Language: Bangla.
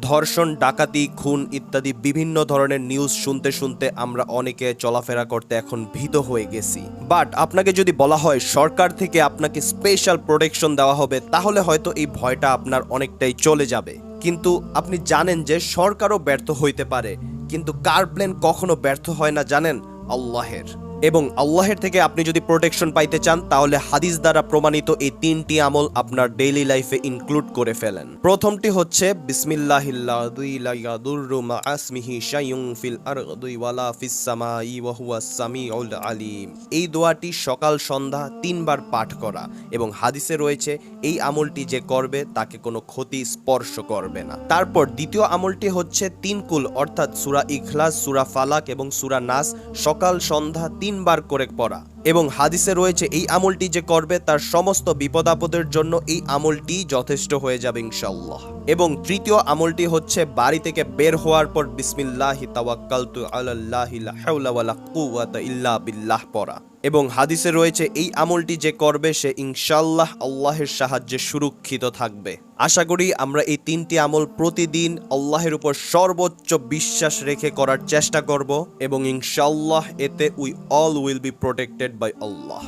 ধর্ষণ, ডাকাতি, খুন ইত্যাদি বিভিন্ন ধরনের নিউজ শুনতে শুনতে আমরা অনেকে চলাফেরা করতে এখন ভীত হয়ে গেছি। বাট আপনাকে যদি বলা হয় সরকার থেকে আপনাকে স্পেশাল প্রোটেকশন দেওয়া হবে, তাহলে হয়তো এই ভয়টা আপনার অনেকটাই চলে যাবে। কিন্তু আপনি জানেন যে সরকারও ব্যর্থ হইতে পারে, কিন্তু কার প্ল্যান কখনো ব্যর্থ হয় না জানেন? আল্লাহের। এবং আল্লাহের থেকে আপনি যদি প্রোটেকশন পাইতে চান, তাহলে হাদিস দ্বারা প্রমাণিত এই 3টি আমল আপনার ডেইলি লাইফে ইনক্লুড করে ফেলেন। প্রথমটি হচ্ছে বিসমিল্লাহিল্লাযী লা ইয়াদুররু মা আসমিহি শাইউন ফিল আরদি ওয়ালা ফিস সামাই ওয়া হুয়াস সামিউল আলিম। এই দোয়াটি সকাল সন্ধ্যা 3বার পাঠ করা, এবং হাদিসে রয়েছে এই আমলটি যে করবে তাকে কোনো ক্ষতি স্পর্শ করবে না। তারপর দ্বিতীয় আমলটি হচ্ছে 3 কুল, অর্থাৎ সূরা ইখলাস, সূরা ফালাক এবং সূরা নাস সকাল সন্ধ্যা 3বার করে পড়া, এবং হাদিসে রয়েছে এই আমলটি যে করবে তার সমস্ত বিপদ আপদের জন্য এই আমলটি যথেষ্ট হয়ে যাবে ইনশাআল্লাহ। এবং তৃতীয় আমলটি হচ্ছে বাড়ি থেকে বের হওয়ার পর বিসমিল্লাহি তাওয়াক্কালতু আলাল্লাহি লা হাওলা ওয়ালা কুওয়াতা ইল্লা বিল্লাহ পড়া, এবং হাদিসে রয়েছে এই আমলটি যে করবে সে ইনশাআল্লাহ আল্লাহের সাহায্যে সুরক্ষিত থাকবে। আশা করি আমরা এই 3টি আমল প্রতিদিন আল্লাহের উপর সর্বোচ্চ বিশ্বাস রেখে করার চেষ্টা করব, এবং ইনশাআল্লাহ এতে we all will be protected by Allah.